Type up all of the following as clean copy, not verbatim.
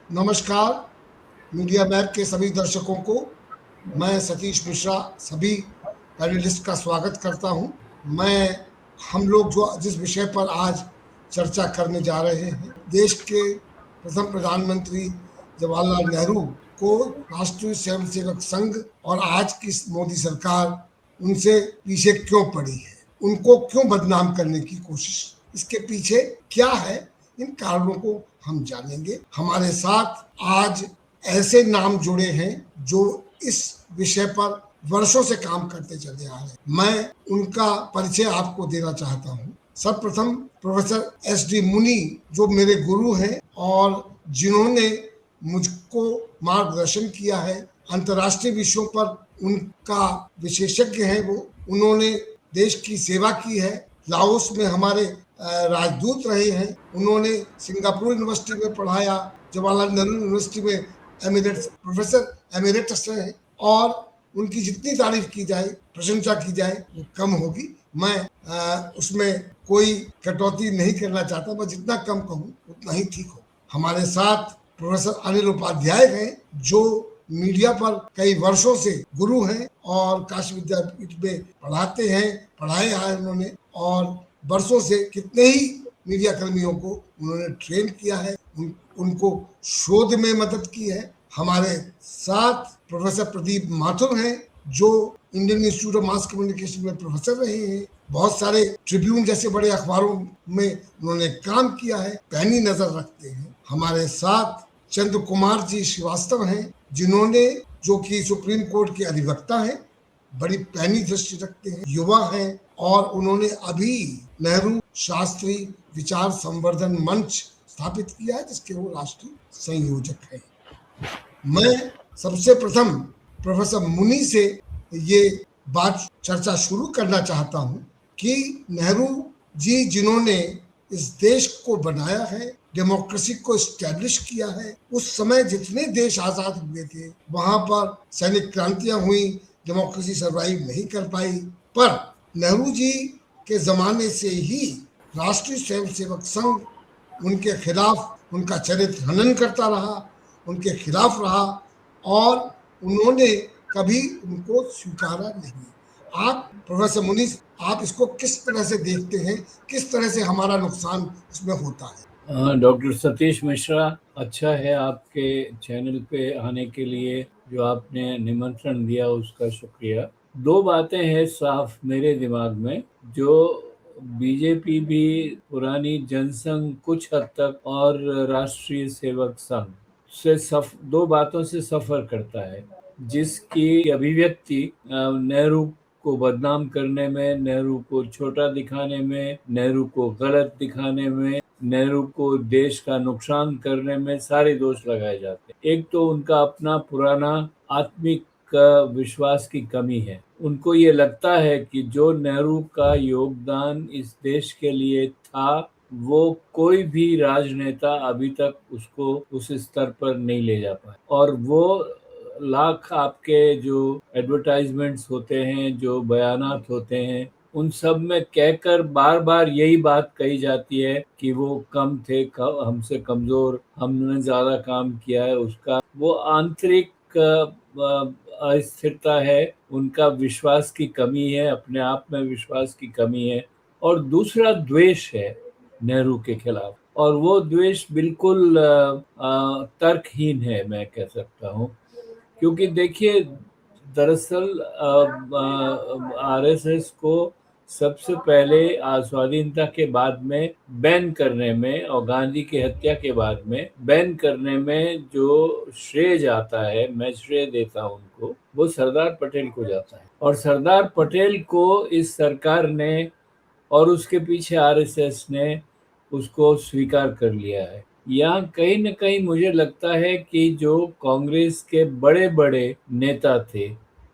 नमस्कार, media map के सभी दर्शकों को मैं सतीश मिश्रा सभी पैनलिस्ट का स्वागत करता हूं। हम लोग जो जिस विषय पर आज चर्चा करने जा रहे हैं, देश के प्रथम प्रधानमंत्री जवाहरलाल नेहरू को राष्ट्रीय स्वयंसेवक संघ और आज की मोदी सरकार उनसे पीछे क्यों पड़ी है, उनको क्यों बदनाम करने की कोशिश, इसके पीछे क्या है, इन कारणों को हम जानेंगे। हमारे साथ आज ऐसे नाम जुड़े हैं जो इस विषय पर वर्षों से काम करते चले आ रहे हैं। मैं उनका परिचय आपको देना चाहता हूं। सर्वप्रथम प्रोफेसर एस.डी. मुनि, जो मेरे गुरु हैं और जिन्होंने मुझको मार्गदर्शन किया है, अंतर्राष्ट्रीय विषयों पर उनका विशेषज्ञ है। उन्होंने देश की सेवा की है, लाओस में हमारे राजदूत रहे हैं, उन्होंने सिंगापुर यूनिवर्सिटी में पढ़ाया, जवाहरलाल नेहरू यूनिवर्सिटी में प्रोफेसर एमिरेटस रहे, और उनकी जितनी तारीफ की जाए, प्रशंसा की जाए, वो कम होगी। मैं उसमें कोई कटौती नहीं करना चाहता, मैं जितना कम कहूँ उतना ही ठीक हो। हमारे साथ प्रोफेसर अनिल उपाध्याय हैं, जो मीडिया पर कई वर्षों से गुरु हैं और काशी विद्यापीठ में पढ़ाए हैं उन्होंने, और वर्षों से कितने ही मीडिया कर्मियों को उन्होंने ट्रेन किया है, उनको शोध में मदद की है। हमारे साथ प्रोफेसर प्रदीप माथुर हैं, जो Indian institute of mass communication में प्रोफेसर रहे हैं, बहुत सारे ट्रिब्यून जैसे बड़े अखबारों में उन्होंने काम किया है, पैनी नजर रखते हैं। हमारे साथ चंद्र कुमार जी श्रीवास्तव हैं, जो कि सुप्रीम कोर्ट के अधिवक्ता हैं, बड़ी पैनी दृष्टि रखते हैं, युवा हैं, और उन्होंने अभी नेहरू शास्त्री विचार संवर्धन मंच स्थापित किया है, जिसके वो राष्ट्रीय संयोजक हैं। मैं सबसे प्रथम प्रोफेसर मुनि से ये बात चर्चा शुरू करना चाहता हूं कि नेहरू जी, जिन्होंने इस देश को बनाया है, डेमोक्रेसी को स्टैब्लिश किया है, उस समय जितने देश आजाद हुए थे वहां पर सैनिक क्रांतियां हुई, डेमोक्रेसी सर्वाइव नहीं कर पाई, पर नेहरू जी के जमाने से ही राष्ट्रीय स्वयंसेवक संघ उनके खिलाफ उनका चरित्र हनन करता रहा, उनके खिलाफ रहा, और उन्होंने कभी उनको स्वीकारा नहीं। आप प्रोफेसर मुनीस, आप इसको किस तरह से देखते हैं, किस तरह से हमारा नुकसान इसमें होता है? डॉक्टर सतीश मिश्रा, अच्छा है आपके चैनल पे आने के लिए, जो आपने निमंत्रण दिया उसका शुक्रिया। दो बातें हैं साफ मेरे दिमाग में, जो बीजेपी भी, पुरानी जनसंघ कुछ हद तक, और राष्ट्रीय सेवक संघ से दो बातों से सफर करता है, जिसकी अभिव्यक्ति नेहरू को बदनाम करने में, नेहरू को छोटा दिखाने में, नेहरू को गलत दिखाने में, नेहरू को देश का नुकसान करने में सारे दोष लगाए जाते हैं। एक तो उनका अपना पुराना आत्मिक विश्वास की कमी है। उनको ये लगता है कि जो नेहरू का योगदान इस देश के लिए था, वो कोई भी राजनेता अभी तक उसको उस स्तर पर नहीं ले जा पाया, और वो लाख आपके जो एडवर्टाइजमेंट्स होते हैं, जो बयानात होते हैं, उन सब में कहकर बार बार यही बात कही जाती है कि वो कम थे, हमसे कमजोर, हमने ज्यादा काम किया है। उसका वो आंतरिक अस्थिरता है, उनका विश्वास की कमी है, अपने आप में विश्वास की कमी है, और दूसरा द्वेष है नेहरू के खिलाफ, और वो द्वेष बिल्कुल तर्कहीन है, मैं कह सकता हूँ। क्योंकि देखिए, दरअसल आरएसएस को सबसे पहले स्वाधीनता के बाद में बैन करने में, और गांधी की हत्या के बाद में बैन करने में जो श्रेय जाता है, मैं श्रेय देता हूं उनको, वो सरदार पटेल को जाता है। और सरदार पटेल को इस सरकार ने और उसके पीछे आरएसएस ने उसको स्वीकार कर लिया है। यहाँ कहीं न कहीं मुझे लगता है कि जो कांग्रेस के बड़े बड़े नेता थे,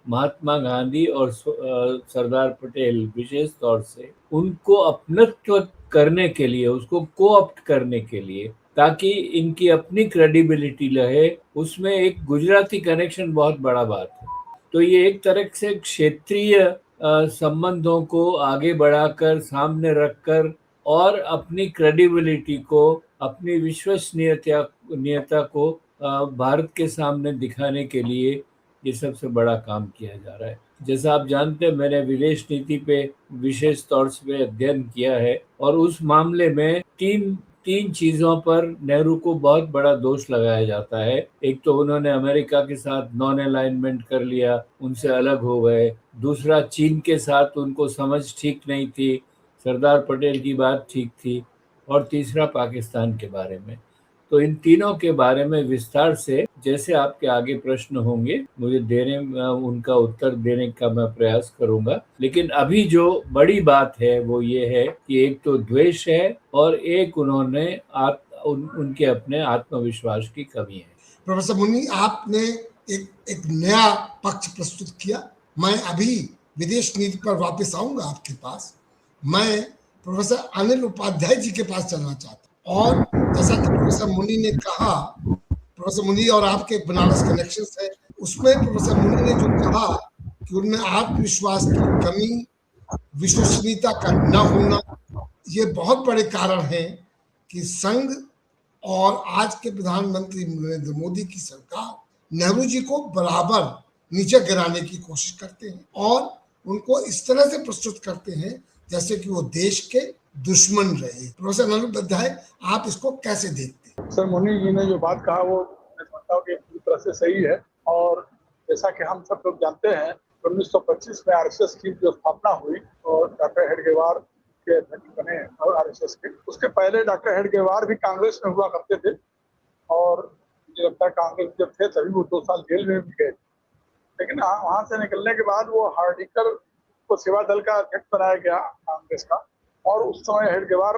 महात्मा गांधी और सरदार पटेल विशेष तौर से, उनको अपनत्व करने के लिए, उसको कोऑप्ट करने के लिए, ताकि इनकी अपनी क्रेडिबिलिटी रहे, उसमें एक गुजराती कनेक्शन बहुत बड़ा बात है। तो ये एक तरह से क्षेत्रीय संबंधों को आगे बढ़ाकर, सामने रखकर, और अपनी क्रेडिबिलिटी को, अपनी विश्वसनीयता को भारत के सामने दिखाने के लिए ये सबसे बड़ा काम किया जा रहा है। जैसा आप जानते हैं, मैंने विदेश नीति पे विशेष तौर से अध्ययन किया है और उस मामले में तीन तीन चीज़ों पर नेहरू को बहुत बड़ा दोष लगाया जाता है। एक तो उन्होंने अमेरिका के साथ नॉन अलाइनमेंट कर लिया, उनसे अलग हो गए। दूसरा, चीन के साथ उनको समझ ठीक नहीं थी, सरदार पटेल की बात ठीक थी। और तीसरा, पाकिस्तान के बारे में। तो इन तीनों के बारे में विस्तार से, जैसे आपके आगे प्रश्न होंगे, मुझे उनका उत्तर देने का मैं प्रयास करूंगा। लेकिन अभी जो बड़ी बात है वो ये है कि एक तो द्वेष है और एक उनके अपने आत्मविश्वास की कमी है। प्रोफेसर मुन्नी, आपने एक नया पक्ष प्रस्तुत किया। मैं अभी विदेश नीति पर वापस आऊंगा आपके पास। मैं प्रोफेसर अनिल उपाध्याय जी के पास चलना चाहता हूँ। और जैसा कि प्रोफेसर मुन्नी ने कहा, प्रोफेसर मुन्नी और आपके बनारस कनेक्शंस है, उसमें प्रोफेसर मुन्नी ने जो कहा कि उनमें आत्मविश्वास की कमी, विश्वसनीयता का न होना, ये बहुत बड़े कारण हैं कि संघ और आज के प्रधानमंत्री नरेंद्र मोदी की सरकार नेहरू जी को बराबर नीचे गिराने की कोशिश करते हैं और उनको इस तरह से प्रस्तुत करते हैं जैसे कि वो देश के दुश्मन रहे। प्रोफेसर अनिल उपाध्याय, आप इसको कैसे देखते हैं? सर, मुन्नी जी ने जो बात कहा वो मैं समझता हूँ कि पूरी तरह से सही है। और जैसा कि हम सब लोग जानते हैं, 1925 में आरएसएस की जो स्थापना हुई और डॉक्टर हेडगेवार के अध्यक्ष बने और आरएसएस के, उसके पहले डॉक्टर हेडगेवार भी कांग्रेस में हुआ करते थे। और मुझे लगता है कांग्रेस जब थे तभी वो 2 साल जेल में भी गए। लेकिन वहां से निकलने के बाद वो हार्डिकर को सेवा दल का अध्यक्ष बनाया गया कांग्रेस का, और उस समय हेडगेवार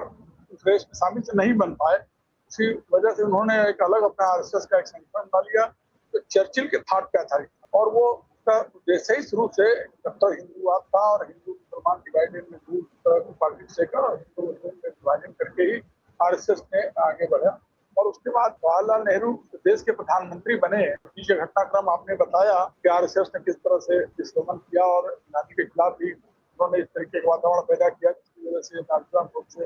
उस रेस में शामिल से नहीं बन पाए। इसी वजह से उन्होंने एक अलग अपना आरएसएस का एक संगठन बना लिया जो चर्चिल के थाट पे आधारित, और वो जैसे ही शुरू से जब तक हिंदूवाद था और हिंदू मुसलमान डिवाइडेड में दूर पार्टी लेकर हिंदू मुस्लिम में विभाजन करके ही आरएसएस ने आगे बढ़ा। और उसके बाद जवाहरलाल नेहरू देश के प्रधानमंत्री बने। पीछे घटनाक्रम आपने बताया कि आरएसएस ने किस तरह से विस्फोटन किया और गांधी के खिलाफ भी उन्होंने इस तरीके का वातावरण पैदा किया जिसकी वजह से नाथुराम गोडसे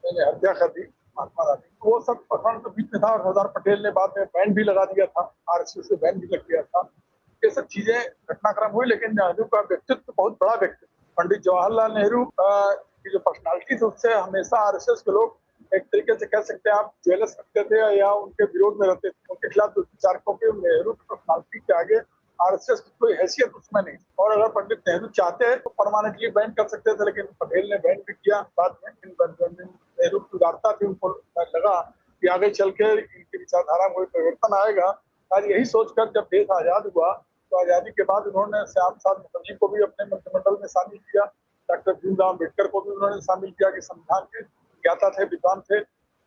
ने हत्या कर दी महात्मा गांधी। वो सब प्रकरण तो बीच में था और सरदार पटेल ने बाद में बैन भी लगा दिया था, आरएसएस से बैन भी लग गया था। ये सब चीजें घटनाक्रम हुई, लेकिन नेहरू का व्यक्तित्व बहुत बड़ा व्यक्तित्व। पंडित जवाहरलाल नेहरू की जो पर्सनालिटी थी उससे हमेशा आरएसएस के लोग एक तरीके से कह सकते हैं आप जेलस रखते थे या उनके विरोध में रहते थे, उनके खिलाफ दुष्प्रचारकों के। नेहरू की पर्सनालिटी के आगे आरएसएस की कोई हैसियत उसमें नहीं। और अगर पंडित नेहरू चाहते तो परमानेंटली बैन कर सकते थे, लेकिन पटेल ने बैन भी किया बाद में। नेहरू की उदारता थी, उनको लगा कि आगे चल के इनकी विचारधारा में कोई परिवर्तन आएगा। आज यही सोचकर जब देश आजाद हुआ तो आजादी के बाद उन्होंने श्याम प्रसाद मुखर्जी को भी अपने मंत्रिमंडल में शामिल किया, डॉक्टर भीमराव अम्बेडकर को भी उन्होंने शामिल किया कि संविधान के ज्ञाता थे, विद्वान थे,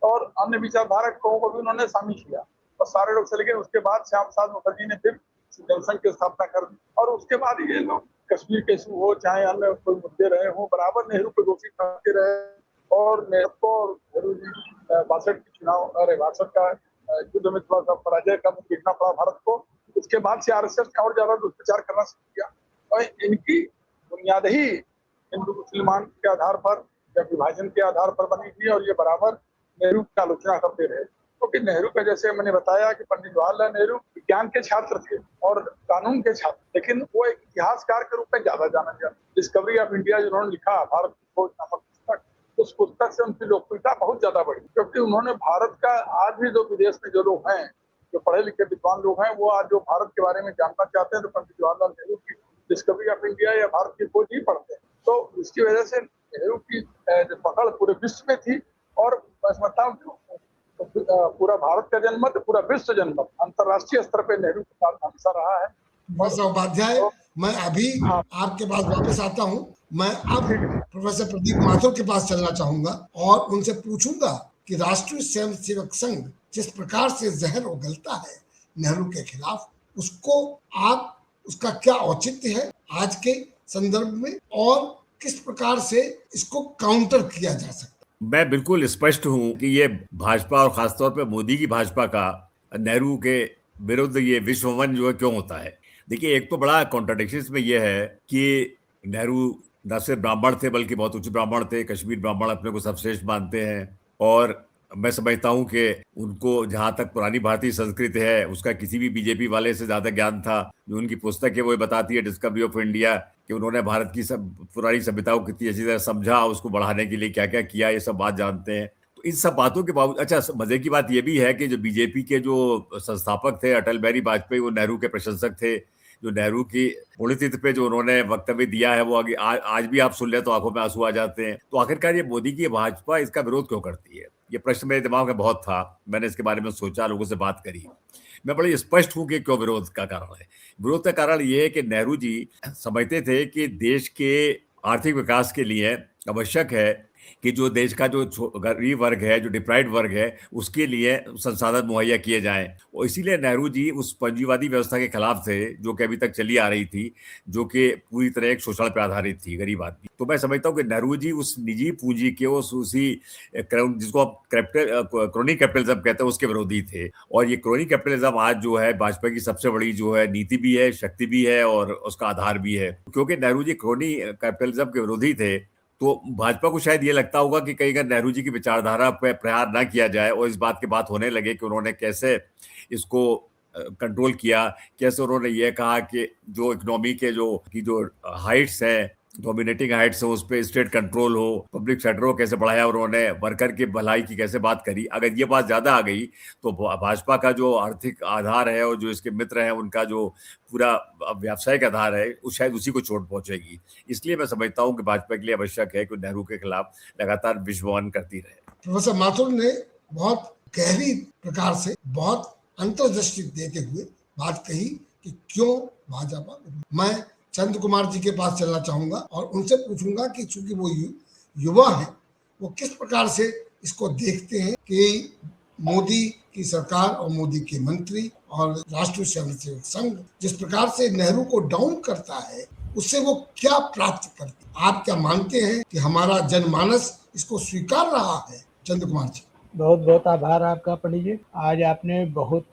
और अन्य विचारधारक को भी उन्होंने शामिल किया और सारे लोग से। लेकिन उसके बाद श्याम प्रसाद मुखर्जी ने फिर जनसंघ की स्थापना कर दी और उसके बाद ये लोग कश्मीर के इशू हो चाहे अन्य कोई मुद्दे रहे हो, बराबर नेहरू को दोषी ठहराते रहे। और नेहरू को नेहरू जी 62 की चुनाव 62 का युद्ध में थोड़ा सा पराजय का मुंह देखना पड़ा भारत को। उसके बाद से आरएसएस ने और ज्यादा दुष्प्रचार करना शुरू किया और इनकी बुनियाद ही हिंदू मुसलमान के आधार पर या विभाजन के आधार पर बनी थी और ये बराबर नेहरू की आलोचना करते रहे। क्योंकि नेहरू का, जैसे मैंने बताया कि पंडित जवाहरलाल नेहरू विज्ञान के छात्र थे और कानून के छात्र, लेकिन वो एक इतिहासकार के रूप में ज्यादा जाना गया। डिस्कवरी ऑफ इंडिया जिन्होंने लिखा, भारत की खोज नामक पुस्तक, उस पुस्तक से उनकी लोकप्रियता बहुत ज्यादा बढ़ी, क्योंकि उन्होंने भारत का आज भी जो विदेश में जो लोग हैं, जो पढ़े लिखे विद्वान लोग हैं, वो आज जो भारत के बारे में जानना चाहते हैं तो पंडित जवाहरलाल नेहरू की डिस्कवरी ऑफ इंडिया या भारत की खोज ही पढ़ते हैं। तो इसकी वजह से नेहरू की पकड़ पूरे विश्व में थी। और मैं समझता हूँ पूरा भारत का जनमत, पूरा विश्व जनमत अंतर्राष्ट्रीय स्तर पे नेहरू के साथ हमेशा रहा है। प्रोफेसर उपाध्याय, मैं अभी आपके पास वापस आता हूँ। मैं अब प्रोफेसर प्रदीप माथुर के पास चलना चाहूंगा और उनसे पूछूंगा कि राष्ट्रीय स्वयंसेवक संघ जिस प्रकार से जहर उगलता है नेहरू के खिलाफ, उसका क्या औचित्य है आज के संदर्भ में और किस प्रकार से इसको काउंटर किया जा सकता है? मैं बिल्कुल स्पष्ट हूं कि ये भाजपा और खासतौर पे मोदी की भाजपा का नेहरू के विरुद्ध ये विश्वमन जो है क्यों होता है। देखिए, एक तो बड़ा कॉन्ट्रडिक्शन में ये है कि नेहरू न सिर्फ ब्राह्मण थे बल्कि बहुत उच्च ब्राह्मण थे, कश्मीर ब्राह्मण अपने को सर्वश्रेष्ठ मानते हैं और मैं समझता हूँ कि उनको जहाँ तक पुरानी भारतीय संस्कृति है उसका किसी भी बीजेपी वाले से ज्यादा ज्ञान था। जो उनकी पुस्तक है वो बताती है, डिस्कवरी ऑफ इंडिया, कि उन्होंने भारत की सब पुरानी सभ्यताओं को कितनी अच्छी तरह समझा, उसको बढ़ाने के लिए क्या क्या किया, ये सब बात जानते हैं। तो इन सब बातों के बावजूद अच्छा, मजे की बात यह भी है कि जो बीजेपी के जो संस्थापक थे अटल बिहारी वाजपेयी, वो नेहरू के प्रशंसक थे। जो नेहरू की पुण्यतिथि पे जो उन्होंने वक्तव्य दिया है वो आगे आज भी आप सुन ले तो आंखों में आंसू आ जाते हैं। तो आखिरकार ये मोदी की भाजपा इसका विरोध क्यों करती है, ये प्रश्न मेरे दिमाग में बहुत था। मैंने इसके बारे में सोचा, लोगों से बात करी। मैं बड़े स्पष्ट हूं कि क्यों विरोध का कारण है। विरोध का कारण ये है कि नेहरू जी समझते थे कि देश के आर्थिक विकास के लिए आवश्यक है कि जो देश का जो गरीब वर्ग है, जो डिप्राइव्ड वर्ग है, उसके लिए संसाधन मुहैया किए जाएं। और इसीलिए नेहरू जी उस पूंजीवादी व्यवस्था के खिलाफ थे जो कि अभी तक चली आ रही थी, जो कि पूरी तरह एक शोषण पर आधारित थी, गरीब आदमी। तो मैं समझता हूँ कि नेहरू जी उस निजी पूंजी के उसी जिसको आप क्रोनी कैपिटलिज्म कहते हैं उसके विरोधी थे। और ये क्रोनी कैपिटलिज्म आज जो है भाजपा की सबसे बड़ी जो है नीति भी है, शक्ति भी है और उसका आधार भी है। क्योंकि नेहरू जी क्रोनी कैपिटलिज्म के विरोधी थे, तो भाजपा को शायद ये लगता होगा कि कहीं अगर नेहरू जी की विचारधारा पर प्रहार ना किया जाए और इस बात की बात होने लगे कि उन्होंने कैसे इसको कंट्रोल किया, कैसे उन्होंने ये कहा कि जो इकोनॉमी के जो हाइट्स हैं, डोमिनेटिंग हाइट्स है, उस पर स्टेट कंट्रोल हो, पब्लिक सेक्टर को कैसे बढ़ाया, उन्होंने वर्कर की भलाई की कैसे बात करी। अगर ये बात ज्यादा आ गई तो भाजपा का जो आर्थिक आधार है और जो इसके मित्र हैं उनका जो पूरा व्यावसायिक आधार है, शायद उसी को चोट पहुंचेगी। इसलिए मैं समझता हूँ कि भाजपा के लिए आवश्यक है कि नेहरू के खिलाफ लगातार विश्ववान करती रहे। प्रोफेसर माथुर ने बहुत गहरी प्रकार से, बहुत अंतर्दृष्टि देते हुए बात कही कि क्यों भाजपा। मैं चंद्र कुमार जी के पास चलना चाहूंगा और उनसे पूछूंगा कि चूंकि वो युवा हैं, वो किस प्रकार से इसको देखते हैं कि मोदी की सरकार और मोदी के मंत्री और राष्ट्रीय स्वयंसेवक संघ जिस प्रकार से नेहरू को डाउन करता है, उससे वो क्या प्राप्त करते हैं। आप क्या मानते हैं कि हमारा जनमानस इसको स्वीकार रहा है? चंद्र कुमार जी। बहुत बहुत आभार आपका पंडित जी। आज आपने बहुत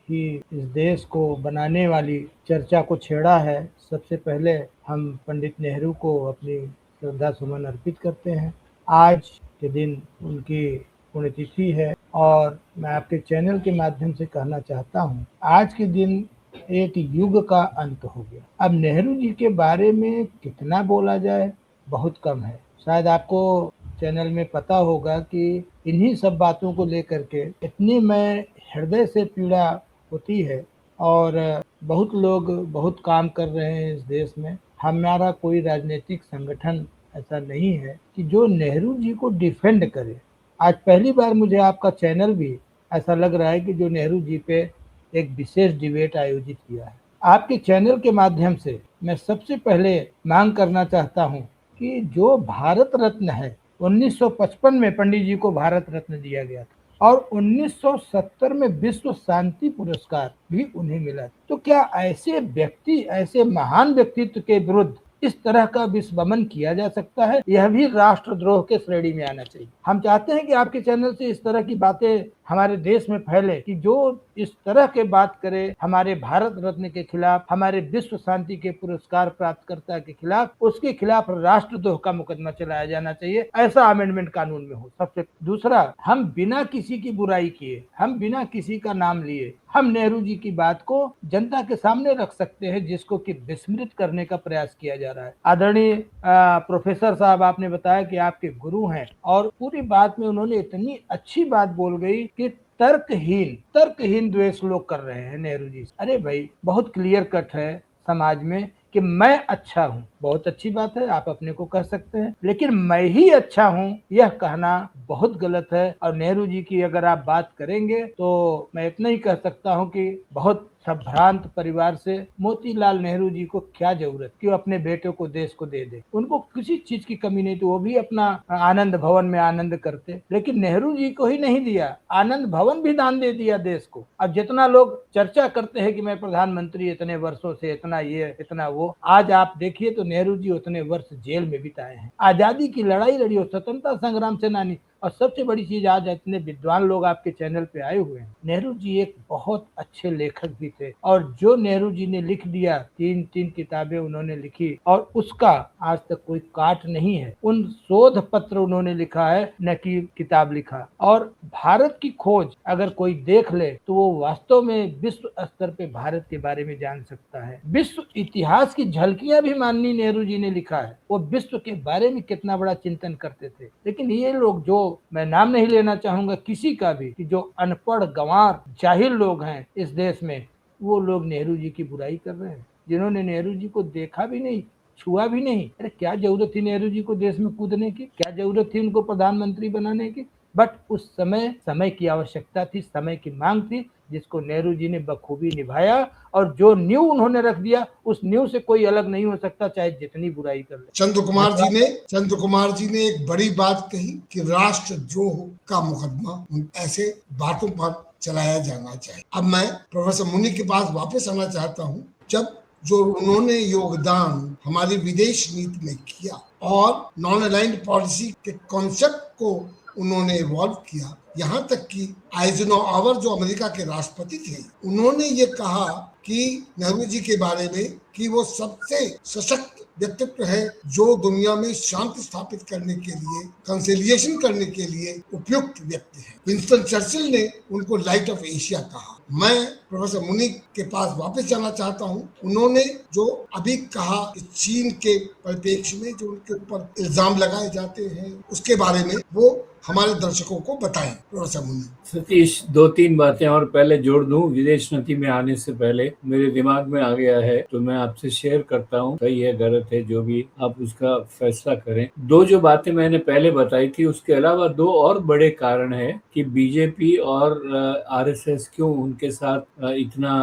ही इस देश को बनाने वाली चर्चा को छेड़ा है। सबसे पहले हम पंडित नेहरू को अपनी श्रद्धा सुमन अर्पित करते हैं। आज के दिन उनकी पुण्यतिथि है और मैं आपके चैनल के माध्यम से कहना चाहता हूँ, आज के दिन एक युग का अंत हो गया। अब नेहरू जी के बारे में कितना बोला जाए, बहुत कम है। शायद आपको चैनल में पता होगा कि इन्हीं सब बातों को लेकर के इतनी मैं हृदय से पीड़ा होती है और बहुत लोग बहुत काम कर रहे हैं इस देश में। हमारा कोई राजनीतिक संगठन ऐसा नहीं है कि जो नेहरू जी को डिफेंड करे। आज पहली बार मुझे आपका चैनल भी ऐसा लग रहा है कि जो नेहरू जी पे एक विशेष डिबेट आयोजित किया है। आपके चैनल के माध्यम से मैं सबसे पहले मांग करना चाहता हूँ कि जो भारत रत्न है, 1955 में पंडित जी को भारत रत्न दिया गया था और 1970 में विश्व शांति पुरस्कार भी उन्हें मिला। तो क्या ऐसे व्यक्ति, ऐसे महान व्यक्तित्व के विरुद्ध इस तरह का विस्मरण किया जा सकता है? यह भी राष्ट्रद्रोह के श्रेणी में आना चाहिए। हम चाहते हैं कि आपके चैनल से इस तरह की बातें हमारे देश में फैले कि जो इस तरह के बात करे हमारे भारत रत्न के खिलाफ, हमारे विश्व शांति के पुरस्कार प्राप्तकर्ता के खिलाफ, उसके खिलाफ राष्ट्रद्रोह का मुकदमा चलाया जाना चाहिए। ऐसा अमेंडमेंट कानून में हो। सबसे दूसरा, हम बिना किसी की बुराई किए, हम बिना किसी का नाम लिए, हम नेहरू जी की बात को जनता के सामने रख सकते हैं जिसको कि विस्मृत करने का प्रयास किया जा रहा है। आदरणीय प्रोफेसर साहब, आपने बताया कि आपके गुरु हैं और पूरी बात में उन्होंने इतनी अच्छी बात बोल गई कि तर्कहीन द्वेष लोग कर रहे हैं नेहरू जी। अरे भाई, बहुत क्लियर कट है समाज में कि मैं अच्छा हूँ, बहुत अच्छी बात है, आप अपने को कह सकते हैं, लेकिन मैं ही अच्छा हूँ यह कहना बहुत गलत है। और नेहरू जी की अगर आप बात करेंगे तो मैं इतना ही कह सकता हूँ कि बहुत संभ्रांत परिवार से मोतीलाल नेहरू जी को क्या जरूरत कि वो अपने बेटे को देश को दे दे। उनको किसी चीज की कमी नहीं थी, वो भी अपना आनंद भवन में आनंद करते, लेकिन नेहरू जी को ही नहीं दिया, आनंद भवन भी दान दे दिया देश को। अब जितना लोग चर्चा करते हैं कि मैं प्रधानमंत्री इतने वर्षों से, इतना ये इतना वो, आज आप देखिए तो नेहरू जी उतने वर्ष जेल में बिताए हैं, आजादी की लड़ाई लड़ी हो, स्वतंत्रता संग्राम सेनानी और सबसे बड़ी चीज, आज इतने विद्वान लोग आपके चैनल पे आए हुए हैं। नेहरू जी एक बहुत अच्छे लेखक भी थे, और जो नेहरू जी ने लिख दिया, 3 किताबें उन्होंने लिखी, और उसका आज तक कोई काट नहीं है। उन शोध पत्र उन्होंने लिखा है, न कि किताब लिखा। और भारत की खोज अगर कोई देख ले तो वो वास्तव में विश्व स्तर पे भारत के बारे में जान सकता है। विश्व इतिहास की झलकियां भी माननीय नेहरू जी ने लिखा है। वो विश्व के बारे में कितना बड़ा चिंतन करते थे। लेकिन ये लोग, जो मैं नाम नहीं लेना चाहूंगा किसी का भी, कि जो अनपढ़ गंवार जाहिल लोग हैं इस देश में, वो लोग नेहरू जी की बुराई कर रहे हैं, जिन्होंने नेहरू जी को देखा भी नहीं, छुआ भी नहीं। अरे क्या जरूरत थी नेहरू जी को देश में कूदने की? क्या जरूरत थी उनको प्रधानमंत्री बनाने की? बट उस समय की आवश्यकता थी, समय की मांग थी, जिसको नेहरू जी ने बखूबी निभाया। और जो न्यू उन्होंने रख दिया, उस न्यू से कोई अलग नहीं हो सकता, चाहे जितनी बुराई कर ले। चंद्र कुमार जी ने एक बड़ी बात कही कि राष्ट्रद्रोह का मुकदमा ऐसे बातों पर चलाया जाना चाहिए। अब मैं प्रोफेसर मुनि के पास वापस आना चाहता हूँ। जब जो उन्होंने योगदान हमारी विदेश नीति में किया और नॉन अलाइंड पॉलिसी के कॉन्सेप्ट को उन्होंने इवॉल्व किया, यहाँ तक कि आइजनहोवर जो अमेरिका के राष्ट्रपति थे, उन्होंने ये कहा कि नेहरू जी के बारे में कि वो सबसे सशक्त व्यक्तित्व है जो दुनिया में शांति स्थापित करने के लिए, कंसिलिएशन करने के लिए उपयुक्त व्यक्ति है। विंस्टन चर्चिल ने उनको लाइट ऑफ एशिया कहा। मैं प्रोफेसर मुनि के पास वापस जाना चाहता हूं। उन्होंने जो अभी कहा कि चीन के परिप्रेक्ष्य में जो उनके ऊपर इल्जाम लगाए जाते हैं, उसके बारे में वो हमारे दर्शकों को बताएं। प्रोफेसर मुनि। सतीश, 2-3 बातें और पहले जोड़ दूं। विदेश नीति में आने से पहले मेरे दिमाग में आ गया है तो मैं आपसे शेयर करता हूं। सही है गलत है जो भी, आप उसका फैसला करें। दो जो बातें मैंने पहले बताई थी, उसके अलावा दो और बड़े कारण है कि बीजेपी और आरएसएस क्यों उनके साथ इतना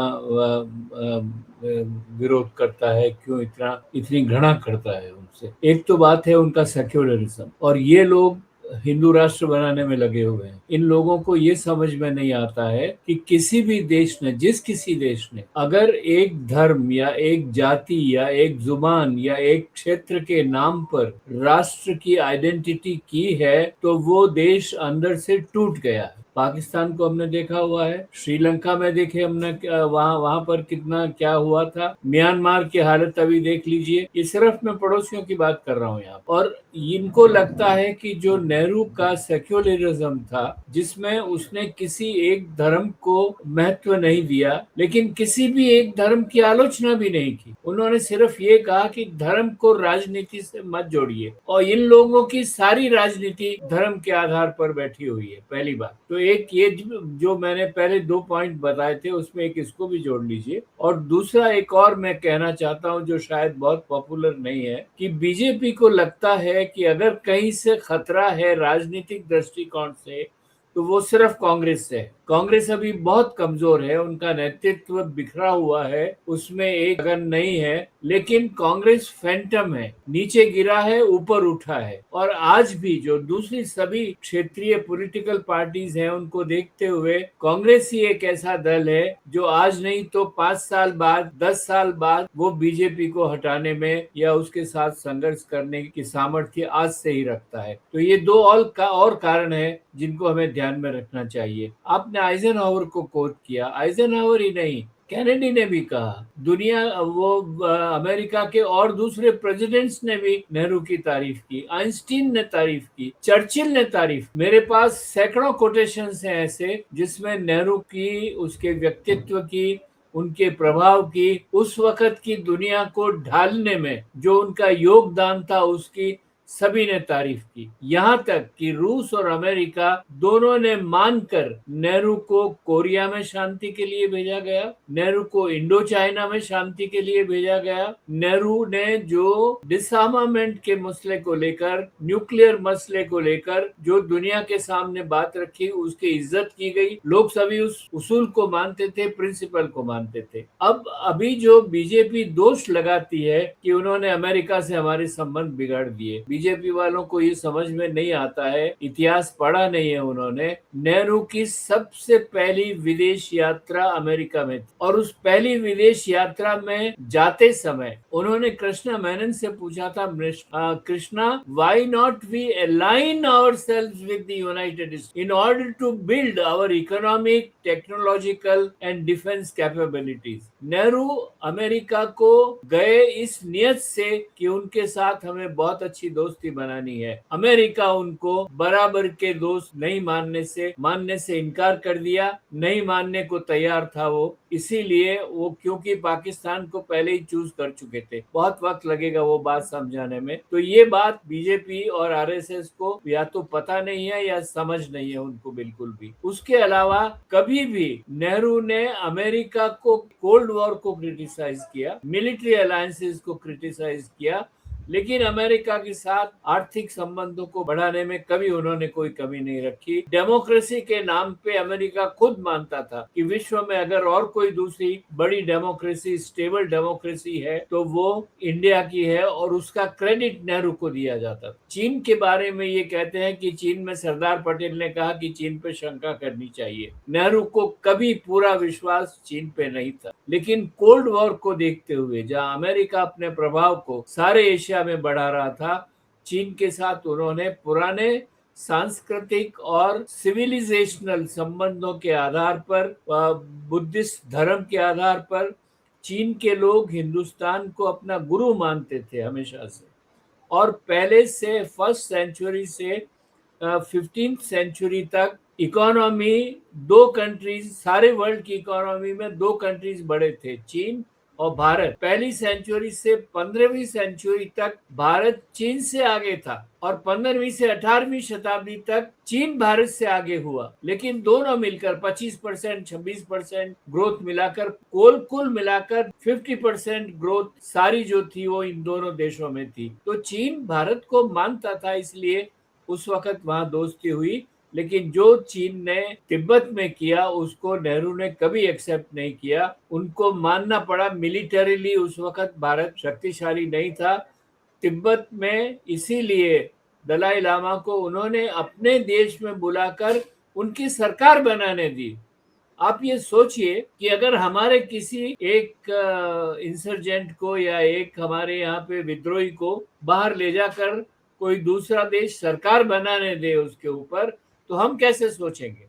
विरोध करता है, क्यों इतनी घृणा करता है उनसे। एक तो बात है उनका सेक्युलरिज्म, और ये लोग हिंदू राष्ट्र बनाने में लगे हुए हैं। इन लोगों को ये समझ में नहीं आता है कि किसी भी देश ने, किसी देश ने अगर एक धर्म या एक जाति या एक जुबान या एक क्षेत्र के नाम पर राष्ट्र की आइडेंटिटी की है तो वो देश अंदर से टूट गया है। पाकिस्तान को हमने देखा हुआ है, श्रीलंका में देखे हमने वहां पर कितना क्या हुआ था, म्यांमार की हालत अभी देख लीजिए। ये सिर्फ मैं पड़ोसियों की बात कर रहा हूँ यहाँ। और इनको लगता है कि जो नेहरू का सेक्युलरिज्म था, जिसमें उसने किसी एक धर्म को महत्व नहीं दिया, लेकिन किसी भी एक धर्म की आलोचना भी नहीं की। उन्होंने सिर्फ ये कहा कि धर्म को राजनीति से मत जोड़िए, और इन लोगों की सारी राजनीति धर्म के आधार पर बैठी हुई है। पहली बात तो एक ये जो मैंने पहले 2 पॉइंट बताए थे, उसमें एक इसको भी जोड़ लीजिए। और दूसरा एक और मैं कहना चाहता हूं जो शायद बहुत पॉपुलर नहीं है, कि बीजेपी को लगता है कि अगर कहीं से खतरा है राजनीतिक दृष्टिकोण से तो वो सिर्फ कांग्रेस से है। कांग्रेस अभी बहुत कमजोर है, उनका नेतृत्व बिखरा हुआ है, उसमें एक लगन नहीं है, लेकिन कांग्रेस फैंटम है, नीचे गिरा है ऊपर उठा है। और आज भी जो दूसरी सभी क्षेत्रीय पॉलिटिकल पार्टीज हैं, उनको देखते हुए कांग्रेस ही एक ऐसा दल है जो आज नहीं तो 5 साल बाद, 10 साल बाद वो बीजेपी को हटाने में या उसके साथ संघर्ष करने की सामर्थ्य आज से ही रखता है। तो ये दो और कारण है जिनको हमें ध्यान में रखना चाहिए। आपने आइजनहावर को कोट किया, आइजनहावर ही नहीं, कैनेडी ने भी कहा, दुनिया अमेरिका के और दूसरे प्रेसिडेंट्स ने भी नेहरू की तारीफ की, आइंस्टीन ने तारीफ की, चर्चिल ने तारीफ। मेरे पास सैकड़ों कोटेशंस हैं ऐसे जिसमें नेहरू की, उसके व्यक्तित्व की, उनके प्रभाव की, उस वक्त की दुनिया को ढालने में जो उनका योगदान था उसकी सभी ने तारीफ की। यहाँ तक कि रूस और अमेरिका दोनों ने मानकर नेहरू को कोरिया में शांति के लिए भेजा गया, नेहरू को इंडो चाइना में शांति के लिए भेजा गया। नेहरू ने जो डिसआर्मामेंट के मसले को लेकर, न्यूक्लियर मसले को लेकर जो दुनिया के सामने बात रखी, उसकी इज्जत की गई। लोग सभी उस उसूल को मानते थे, प्रिंसिपल को मानते थे। अब अभी जो बीजेपी दोष लगाती है कि उन्होंने अमेरिका से हमारे संबंध बिगाड़ दिए, बीजेपी वालों को ये समझ में नहीं आता है, इतिहास पढ़ा नहीं है उन्होंने। नेहरू की सबसे पहली विदेश यात्रा अमेरिका में थी और उस पहली विदेश यात्रा में जाते समय उन्होंने कृष्णा मेनन से पूछा था, Krishna, why not we align ourselves with the United States in order to build our economic, technological and defence capabilities. Nehru America को गए इस नियत से कि उनके साथ हमें बहुत अच्छी दोस्ती बनानी है। अमेरिका उनको बराबर के दोस्त नहीं मानने से इनकार कर दिया, नहीं मानने को तैयार था वो, इसीलिए वो, क्योंकि पाकिस्तान को पहले ही चूज कर चुके थे। बहुत वक्त लगेगा वो बात समझाने में। तो ये बात बीजेपी और आरएसएस को या तो पता नहीं है या समझ नहीं है उनको बिल्कुल भी। उसके अलावा कभी भी नेहरू ने अमेरिका को, कोल्ड वॉर को क्रिटिसाइज किया, मिलिट्री अलायंसेस को क्रिटिसाइज किया, लेकिन अमेरिका के साथ आर्थिक संबंधों को बढ़ाने में कभी उन्होंने कोई कमी नहीं रखी। डेमोक्रेसी के नाम पे अमेरिका खुद मानता था कि विश्व में अगर और कोई दूसरी बड़ी डेमोक्रेसी, स्टेबल डेमोक्रेसी है तो वो इंडिया की है, और उसका क्रेडिट नेहरू को दिया जाता था। चीन के बारे में ये कहते हैं कि चीन में सरदार पटेल ने कहा कि चीन पे शंका करनी चाहिए। नेहरू को कभी पूरा विश्वास चीन पे नहीं था, लेकिन कोल्ड वॉर को देखते हुए जहां अमेरिका अपने प्रभाव को सारे एशिया में बढ़ा रहा था, चीन के साथ उन्होंने पुराने सांस्कृतिक और सिविलाइजेशनल संबंधों के आधार पर, बुद्धिस्ट धर्म के आधार पर, चीन के लोग हिंदुस्तान को अपना गुरु मानते थे हमेशा से, और पहले से फर्स्ट सेंचुरी से 15th सेंचुरी तक इकोनॉमी दो कंट्रीज, सारे वर्ल्ड की इकोनॉमी में दो कंट्रीज बड़े थे, चीन और भारत। पहली सेंचुरी से 15वीं सेंचुरी तक भारत चीन से आगे था, और 15वीं से 18वीं शताब्दी तक चीन भारत से आगे हुआ, लेकिन दोनों मिलकर 25%, 26% ग्रोथ मिलाकर, कुल मिलाकर 50% ग्रोथ सारी जो थी वो इन दोनों देशों में थी। तो चीन भारत को मानता था, इसलिए उस वक्त वहां दोस्ती हुई। लेकिन जो चीन ने तिब्बत में किया उसको नेहरू ने कभी एक्सेप्ट नहीं किया, उनको मानना पड़ा। मिलिटरीली उस वक्त भारत शक्तिशाली नहीं था तिब्बत में, इसीलिए दलाई लामा को उन्होंने अपने देश में बुलाकर उनकी सरकार बनाने दी। आप ये सोचिए कि अगर हमारे किसी एक इंसर्जेंट को या एक हमारे यहाँ पे विद्रोही को बाहर ले जाकर कोई दूसरा देश सरकार बनाने दे उसके ऊपर, तो हम कैसे सोचेंगे।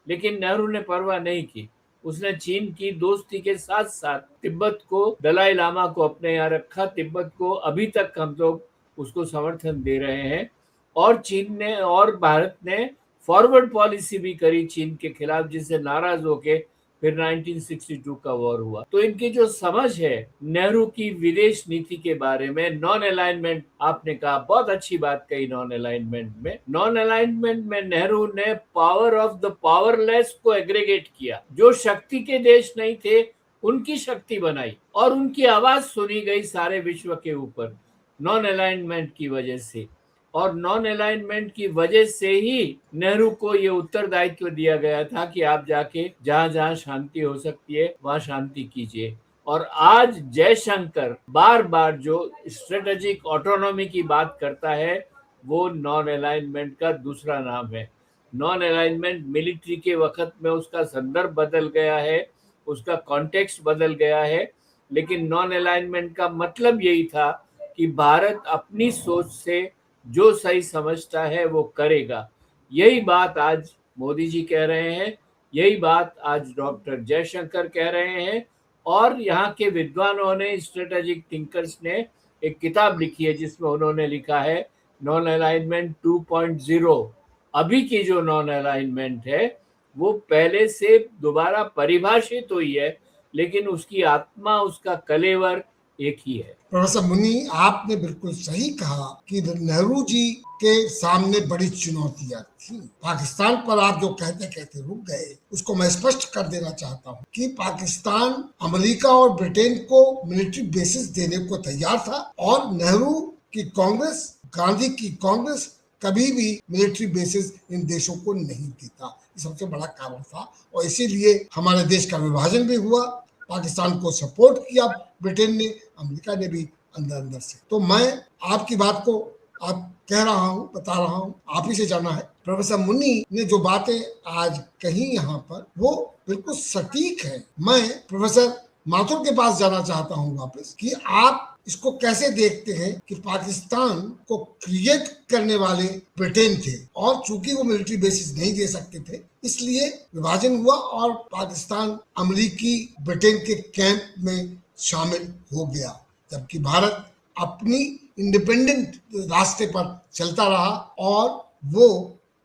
लेकिन नेहरू ने परवाह नहीं की, उसने चीन की दोस्ती के साथ साथ तिब्बत को, दलाई लामा को अपने यहाँ रखा। तिब्बत को अभी तक हम लोग उसको समर्थन दे रहे हैं, और चीन ने और भारत ने फॉरवर्ड पॉलिसी भी करी चीन के खिलाफ, जिससे नाराज होके फिर 1962 का वॉर हुआ। तो इनकी जो समझ है नेहरू की विदेश नीति के बारे में, नॉन अलाइनमेंट, आपने कहा बहुत अच्छी बात कही। नॉन अलाइनमेंट में नेहरू ने पावर ऑफ द पावरलेस को एग्रीगेट किया। जो शक्ति के देश नहीं थे उनकी शक्ति बनाई, और उनकी आवाज सुनी गई सारे विश्व के ऊपर नॉन अलाइनमेंट की वजह से। और नॉन अलाइनमेंट की वजह से ही नेहरू को ये उत्तरदायित्व दिया गया था कि आप जाके जहां जहां शांति हो सकती है वहां शांति कीजिए। और आज जयशंकर बार बार जो स्ट्रेटेजिक ऑटोनॉमी की बात करता है वो नॉन अलाइनमेंट का दूसरा नाम है। नॉन अलाइनमेंट मिलिट्री के वक्त में उसका संदर्भ बदल गया है, उसका कॉन्टेक्स्ट बदल गया है, लेकिन नॉन अलाइनमेंट का मतलब यही था कि भारत अपनी सोच से जो सही समझता है वो करेगा। यही बात आज मोदी जी कह रहे हैं, यही बात आज डॉक्टर जयशंकर कह रहे हैं, और यहाँ के विद्वानों ने, स्ट्रेटेजिक थिंकर्स ने एक किताब लिखी है जिसमें उन्होंने लिखा है नॉन अलाइनमेंट 2.0। अभी की जो नॉन अलाइनमेंट है वो पहले से दोबारा परिभाषित हुई है, लेकिन उसकी आत्मा, उसका कलेवर एक ही है। प्रोफेसर मुनि, आपने बिल्कुल सही कहा कि नेहरू जी के सामने बड़ी चुनौतियां थी। पाकिस्तान पर आप जो कहते कहते रुक गए, उसको मैं स्पष्ट कर देना चाहता हूं कि पाकिस्तान अमेरिका और ब्रिटेन को मिलिट्री बेसिस देने को तैयार था, और नेहरू की कांग्रेस, गांधी की कांग्रेस कभी भी मिलिट्री बेसिस इन देशों को नहीं देता। सबसे बड़ा कारण था, और इसीलिए हमारे देश का विभाजन भी हुआ। पाकिस्तान को सपोर्ट किया ब्रिटेन ने, अमेरिका ने भी अंदर अंदर से। तो मैं आपकी बात को आप कह रहा हूं, बता रहा हूं, आप ही से जाना है। प्रोफेसर मुन्नी ने जो बातें आज कही यहाँ पर वो बिल्कुल सटीक है। मैं प्रोफेसर माथुर के पास जाना चाहता हूं वापस कि आप इसको कैसे देखते हैं कि पाकिस्तान को क्रिएट करने वाले ब्रिटेन थे और चूंकि वो मिलिट्री बेसिस नहीं दे सकते थे इसलिए विभाजन हुआ और पाकिस्तान अमेरिकी ब्रिटेन के कैंप में शामिल हो गया, जबकि भारत अपनी इंडिपेंडेंट रास्ते पर चलता रहा और वो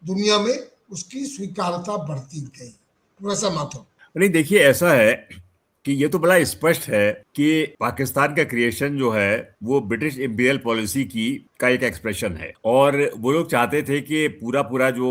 दुनिया में उसकी स्वीकार्यता बढ़ती गई। प्रोफेसर माथुर। नहीं, देखिए ऐसा है कि ये तो बड़ा स्पष्ट है कि पाकिस्तान का क्रिएशन जो है वो ब्रिटिश इंपीरियल पॉलिसी की का एक एक्सप्रेशन है और वो लोग चाहते थे कि पूरा पूरा जो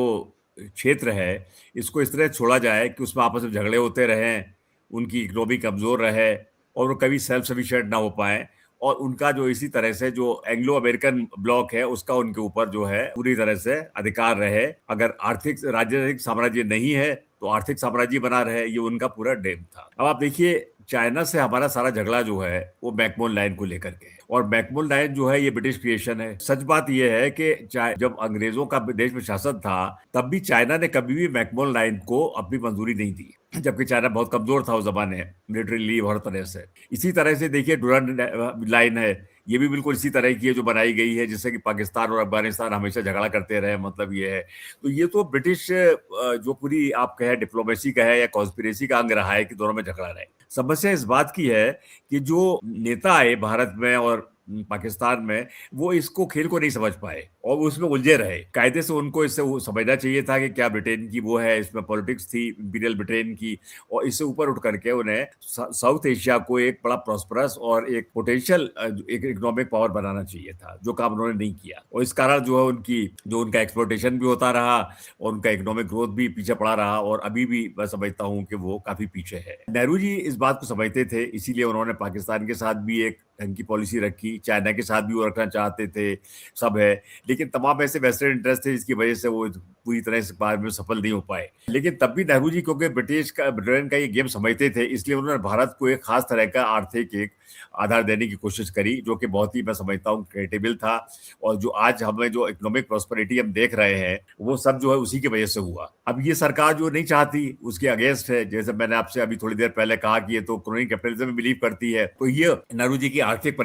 क्षेत्र है इसको इस तरह छोड़ा जाए कि उसमें आपस में झगड़े होते रहें, उनकी इकोनॉमी कमजोर रहे और वो कभी सेल्फ सफिशिएंट ना हो पाए और उनका जो इसी तरह से जो एंग्लो अमेरिकन ब्लॉक है उसका उनके ऊपर जो है पूरी तरह से अधिकार रहे। अगर आर्थिक राजनीतिक साम्राज्य नहीं है तो आर्थिक साम्राज्य बना रहे, ये उनका पूरा ड्रीम था। अब आप देखिए चाइना से हमारा सारा झगड़ा जो है वो मैकमोहन लाइन को लेकर के है और मैकमोहन लाइन जो है ये ब्रिटिश क्रिएशन है। सच बात ये है कि जब अंग्रेजों का देश में शासन था तब भी चाइना ने कभी भी मैकमोहन लाइन को अपनी मंजूरी नहीं दी, जबकि चाइना बहुत कमजोर था उस जमाने मिलिट्री हर तरह से। इसी तरह से देखिए डुरंड लाइन है, ये भी बिल्कुल इसी तरह की है जो बनाई गई है जिससे कि पाकिस्तान और अफगानिस्तान हमेशा झगड़ा करते रहे, मतलब ये है। तो ये तो ब्रिटिश जो पूरी आप कहे डिप्लोमेसी का है या कॉन्स्पिरेसी का अंग रहा है कि दोनों में झगड़ा रहे। समस्या इस बात की है कि जो नेता आए भारत में और पाकिस्तान में वो इसको खेल को नहीं समझ पाए और उसमें उलझे रहे। कायदे से उनको इससे समझना चाहिए था कि क्या ब्रिटेन की वो है, इसमें पॉलिटिक्स थी इंपीरियल ब्रिटेन की और इससे ऊपर उठ करके उन्हें साउथ एशिया को एक बड़ा प्रॉस्परस और एक पोटेंशियल एक इकोनॉमिक पावर बनाना चाहिए था, जो काम उन्होंने नहीं किया और इस कारण जो है उनका एक्सप्लोटेशन भी होता रहा और उनका इकोनॉमिक ग्रोथ भी पीछे पड़ा रहा और अभी भी मैं समझता हूँ कि वो काफी पीछे है। नेहरू जी इस बात को समझते थे, इसीलिए उन्होंने पाकिस्तान के साथ भी एक ढंग की पॉलिसी रखी, चाइना के साथ भी वो रखना चाहते थे, सब है, लेकिन तमाम ऐसे वेस्टर्न इंटरेस्ट थे जिसकी वजह से वो पूरी तरह से बार में सफल नहीं हो पाए। लेकिन तब भी नेहरू जी क्योंकि ब्रिटेन का ये गेम समझते थे इसलिए उन्होंने भारत को एक खास तरह का आर्थिक एक आधार देने की कोशिश करी, जो कि बहुत ही मैं समझता हूँ क्रेडिबल था और जो आज हमें जो इकोनॉमिक प्रॉस्पेरिटी हम देख रहे हैं वो सब जो है उसी की वजह से हुआ। अब ये सरकार जो नहीं चाहती उसके अगेंस्ट है, जैसे मैंने आपसे अभी थोड़ी देर पहले कहा कि ये तो क्रोनिक कैपिटलिज्म में बिलीव करती है, तो ये नेहरू जी की आर्थिक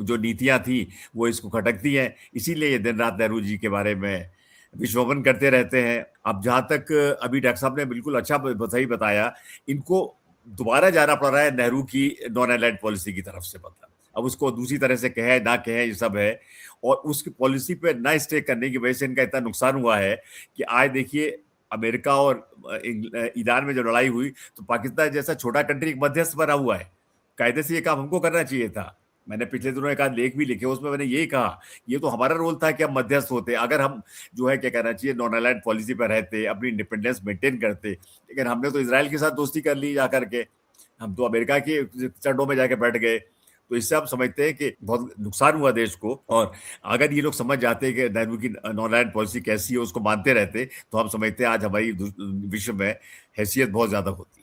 जो नीतियां थी वो इसको खटकती हैं, इसीलिए ये दिन रात नेहरू जी के बारे में विश्वमन करते रहते हैं। अब जहां तक अभी डॉक्टर साहब ने बिल्कुल अच्छा सही बताया, इनको दोबारा जाना पड़ रहा है नेहरू की नॉन अलाइड पॉलिसी की तरफ से, मतलब अब उसको दूसरी तरह से कहे ना कहे ये सब है और उसकी पॉलिसी पे ना स्टे करने की वजह से इनका इतना नुकसान हुआ है कि आज देखिए अमेरिका और ईरान में जो लड़ाई हुई तो पाकिस्तान जैसा छोटा कंट्री एक मध्यस्थ बना हुआ है। कायदे से ये काम हमको करना चाहिए था। मैंने पिछले दिनों एक आध लेख भी लिखे, उसमें मैंने यही कहा ये तो हमारा रोल था कि हम मध्यस्थ होते, अगर हम जो है क्या कहना चाहिए नॉन अलाइड पॉलिसी पर रहते, अपनी इंडिपेंडेंस मेंटेन करते, लेकिन हमने तो इजराइल के साथ दोस्ती कर ली जाकर के, हम तो अमेरिका के चड्डों में जाके बैठ गए। तो इससे हम समझते हैं कि बहुत नुकसान हुआ देश को और अगर ये लोग समझ जाते हैं कि नेहरू की नॉन अलाइड पॉलिसी कैसी है उसको मानते रहते तो हम समझते हैं आज हमारी विश्व में हैसियत बहुत ज्यादा होती।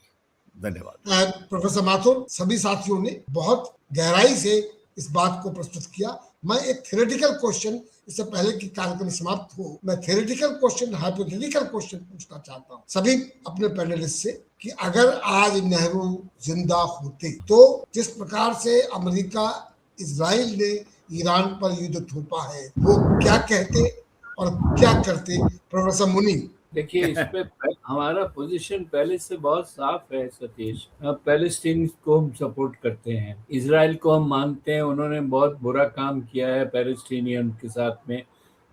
धन्यवाद। प्रोफेसर माथुर, सभी साथियों ने बहुत गहराई से इस बात को प्रस्तुत किया। मैं एक थ्योरेटिकल क्वेश्चन, इससे पहले कि कार्यक्रम समाप्त हो, मैं थ्योरेटिकल क्वेश्चन, हाइपोथेटिकल क्वेश्चन पूछना चाहता हूं सभी अपने पैनलिस्ट से कि अगर आज नेहरू जिंदा होते तो जिस प्रकार से अमेरिका इजराइल ने ईरान पर युद्ध थोपा है वो क्या कहते और क्या करते? प्रोफेसर मुनी। देखिए इस पे हमारा पोजीशन पहले से बहुत साफ है सतीश। पैलेस्टीन को हम सपोर्ट करते हैं, इजराइल को हम मानते हैं, उन्होंने बहुत बुरा काम किया है पैलेस्टीनियन के साथ में,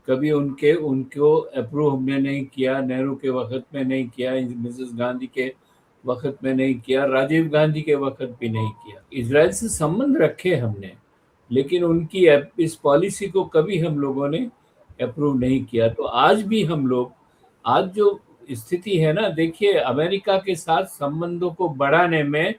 कभी उनको अप्रूव हमने नहीं किया, नेहरू के वक्त में नहीं किया, मिसेस गांधी के वक्त में नहीं किया, राजीव गांधी के वक्त भी नहीं किया। इजराइल से संबंध रखे हमने, लेकिन उनकी इस पॉलिसी को कभी हम लोगों ने अप्रूव नहीं किया। तो आज भी हम लोग, आज जो स्थिति है ना, देखिए अमेरिका के साथ संबंधों को बढ़ाने में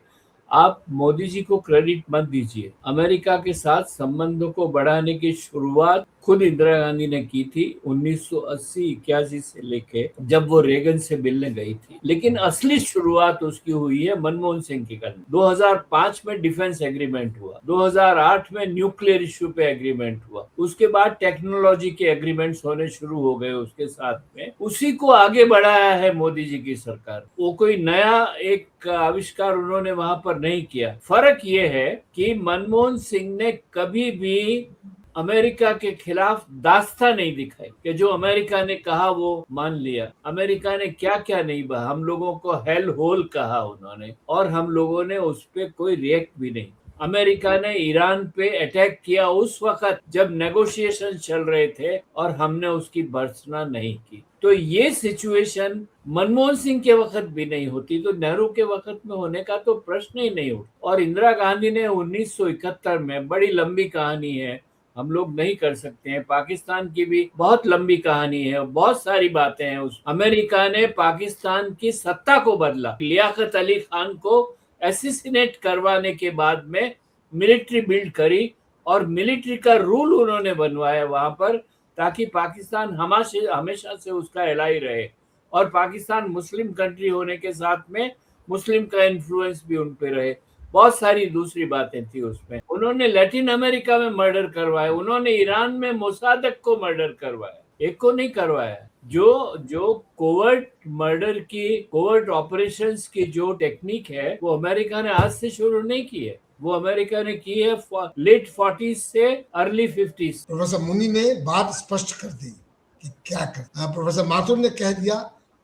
आप मोदी जी को क्रेडिट मत दीजिए। अमेरिका के साथ संबंधों को बढ़ाने की शुरुआत खुद इंदिरा गांधी ने की थी 1980-81 से लेके, जब वो रेगन से मिलने गई थी, लेकिन असली शुरुआत उसकी हुई है मनमोहन सिंह के कारण। 2005 में डिफेंस एग्रीमेंट हुआ, 2008 में न्यूक्लियर इश्यू पे एग्रीमेंट हुआ, उसके बाद टेक्नोलॉजी के एग्रीमेंट्स होने शुरू हो गए उसके साथ में, उसी को आगे बढ़ाया है मोदी जी की सरकार। वो कोई नया एक आविष्कार उन्होंने वहां पर नहीं किया। फर्क ये है कि मनमोहन सिंह ने कभी भी अमेरिका के खिलाफ दास्ता नहीं दिखाई कि जो अमेरिका ने कहा वो मान लिया। अमेरिका ने क्या क्या नहीं कहा, हम लोगों को हेल होल कहा उन्होंने, और हम लोगों ने उस पर कोई रिएक्ट भी नहीं। अमेरिका ने ईरान पे अटैक किया उस वक्त जब नेगोशिएशन चल रहे थे, और हमने उसकी भर्त्सना नहीं की। तो ये सिचुएशन मनमोहन सिंह के वक्त भी नहीं होती तो नेहरू के वक्त में होने का तो प्रश्न ही नहीं उठा। और इंदिरा गांधी ने 1971 में, बड़ी लंबी कहानी है, हम लोग नहीं कर सकते हैं, पाकिस्तान की भी बहुत लंबी कहानी है, बहुत सारी बातें हैं। उस अमेरिका ने पाकिस्तान की सत्ता को बदला, लियाकत अली खान को एसिसिनेट करवाने के बाद में मिलिट्री बिल्ड करी, और मिलिट्री का रूल उन्होंने बनवाया वहां पर, ताकि पाकिस्तान हमेशा से उसका एलाई रहे। और पाकिस्तान मुस्लिम कंट्री होने के साथ में मुस्लिम का इन्फ्लुएंस भी उन पे रहे। बहुत सारी दूसरी बातें थी उसमें। उन्होंने लैटिन अमेरिका में मर्डर करवाए, उन्होंने ईरान में मोसादक को मर्डर करवाया, एक को नहीं करवाया। जो कोवर्ट मर्डर की, कोवर्ट ऑपरेशंस की जो टेक्निक है, वो अमेरिका ने आज से शुरू नहीं की है, वो अमेरिका ने की है लेट 40s से अर्ली 50s। प्रोफेसर मुनि ने बात स्पष्ट कर दी कि क्या कर, प्रोफेसर माथुर ने कह दिया।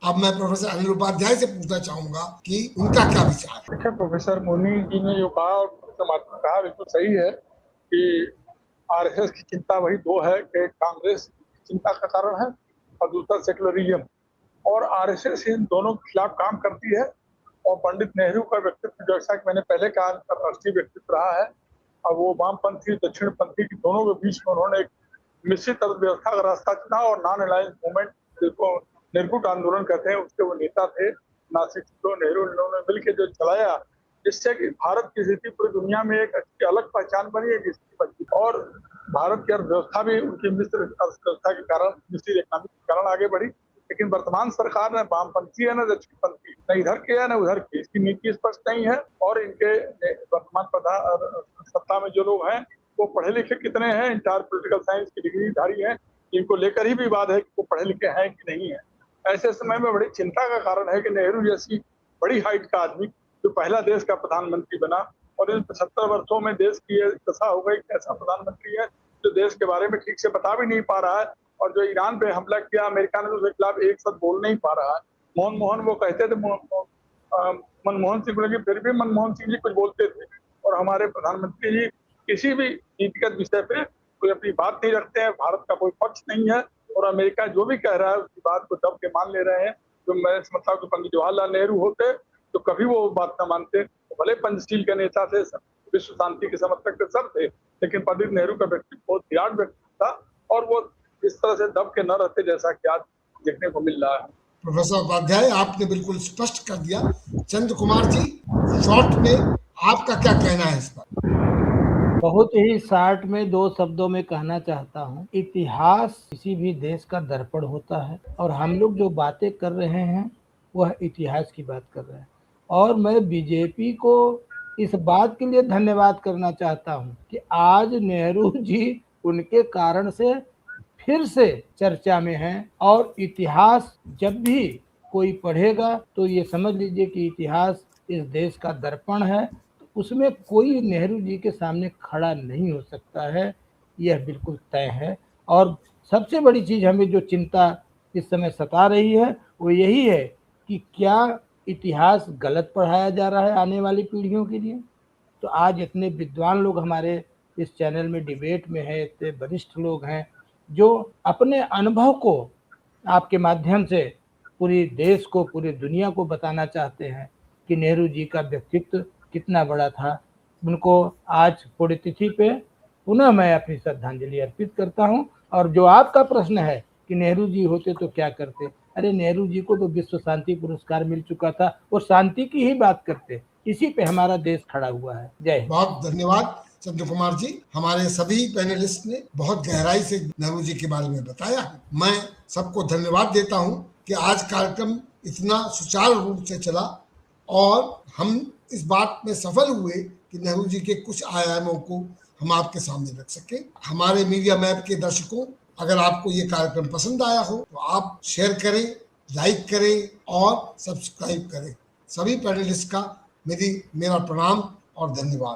अब मैं प्रोफेसर अनिल उपाध्याय से पूछना चाहूंगा कि उनका क्या विचार है। देखिए, प्रोफेसर मुनि जी ने जो कहा और प्रोफेसर माथुर ने कहा बिल्कुल सही है कि आरएसएस की चिंता वही दो है कि कांग्रेस चिंता का कारण है और दूसरा सेकुलरिज्म, और आरएसएस इन दोनों के खिलाफ काम करती है। और पंडित नेहरू का व्यक्तित्व, जैसा कि मैंने पहले कहा, अंतरराष्ट्रीय व्यक्तित्व रहा है, और वो वामपंथी दक्षिणपंथी की दोनों के बीच में उन्होंने एक निश्चित अर्थव्यवस्था का रास्ता चुना, और नॉन अलायंस मूवमेंट, जिसको निर्गुट आंदोलन कहते हैं, उसके वो नेता थे। नासिक नेहरू इन्होंने मिलकर जो चलाया, जिससे कि भारत की स्थिति पूरी दुनिया में एक अच्छी अलग पहचान बनी है जिसकी बनी, और भारत की अर्थव्यवस्था भी उनकी मिश्र अर्थव्यवस्था के कारण, मिश्र इकोनॉमी के कारण आगे बढ़ी। लेकिन वर्तमान सरकार न वामपंथी है न दक्षिणपंथी, न इधर के है न उधर की, इसकी नीति स्पष्ट नहीं है। और इनके वर्तमान सत्ता में जो लोग हैं वो पढ़े लिखे कितने हैं, इंटायर पॉलिटिकल साइंस की डिग्री धारी हैं, इनको लेकर ही विवाद है कि वो पढ़े लिखे हैं कि नहीं है। ऐसे समय में बड़ी चिंता का कारण है कि नेहरू जैसी बड़ी हाइट का आदमी जो पहला देश का प्रधानमंत्री बना, और इन 75 वर्षों में देश की दशा हो गई, ऐसा प्रधानमंत्री है जो देश के बारे में ठीक से बता भी नहीं पा रहा है, और जो ईरान पे हमला किया अमेरिका ने, उसके खिलाफ एक शब्द बोल नहीं पा रहा है। मनमोहन वो कहते थे, मनमोहन सिंह को, फिर भी मनमोहन सिंह जी कुछ बोलते थे, और हमारे प्रधानमंत्री जी किसी भी नीतिगत विषय पे कोई अपनी बात नहीं रखते हैं, भारत का कोई पक्ष नहीं है, और अमेरिका जो भी कह रहा है उसकी बात को दब के मान ले रहे हैं। तो मैं समझता हूँ कि पंडित जवाहरलाल नेहरू होते तो कभी वो बात न मानते, तो भले पंचशील के नेता थे, विश्व शांति के समर्थक थे, सब थे, लेकिन पंडित नेहरू का व्यक्तित्व बहुत त्याग व्यक्तित्व था, और वो इस तरह से दब के न रहते जैसा कि आज देखने को मिल रहा है। प्रोफेसर उपाध्याय, आपने बिल्कुल स्पष्ट कर दिया। चंद्र कुमार जी, शॉर्ट में आपका क्या कहना है इस पर? बहुत ही शार्ट में 2 शब्दों में कहना चाहता हूँ। इतिहास किसी भी देश का दर्पण होता है, और हम लोग जो बातें कर रहे हैं वह इतिहास की बात कर रहे हैं। और मैं बीजेपी को इस बात के लिए धन्यवाद करना चाहता हूँ कि आज नेहरू जी उनके कारण से फिर से चर्चा में हैं, और इतिहास जब भी कोई पढ़ेगा तो ये समझ लीजिए कि इतिहास इस देश का दर्पण है, तो उसमें कोई नेहरू जी के सामने खड़ा नहीं हो सकता है, यह बिल्कुल तय है। और सबसे बड़ी चीज़ हमें जो चिंता इस समय सता रही है वो यही है कि क्या इतिहास गलत पढ़ाया जा रहा है आने वाली पीढ़ियों के लिए। तो आज इतने विद्वान लोग हमारे इस चैनल में डिबेट में है, इतने वरिष्ठ लोग हैं जो अपने अनुभव को आपके माध्यम से पूरी देश को, पूरी दुनिया को बताना चाहते हैं कि नेहरू जी का व्यक्तित्व कितना बड़ा था। उनको आज पुण्यतिथि पे पुनः मैं अपनी श्रद्धांजलि अर्पित करता हूं। और जो आपका प्रश्न है कि नेहरू जी होते तो क्या करते, अरे नेहरू जी को तो विश्व शांति पुरस्कार मिल चुका था, वो शांति की ही बात करते, इसी पे हमारा देश खड़ा हुआ है। जय हिंद। बहुत धन्यवाद चंद्र कुमार जी। हमारे सभी पैनलिस्ट ने बहुत गहराई से नेहरू जी के बारे में बताया। मैं सबको धन्यवाद देता हूं कि आज कार्यक्रम इतना सुचारू रूप से चला, और हम इस बात में सफल हुए कि नेहरू जी के कुछ आयामों को हम आपके सामने रख सके। हमारे मीडिया मैप के दर्शकों, अगर आपको ये कार्यक्रम पसंद आया हो तो आप शेयर करें, लाइक करें और सब्सक्राइब करें। सभी पैनलिस्ट का मेरा प्रणाम और धन्यवाद।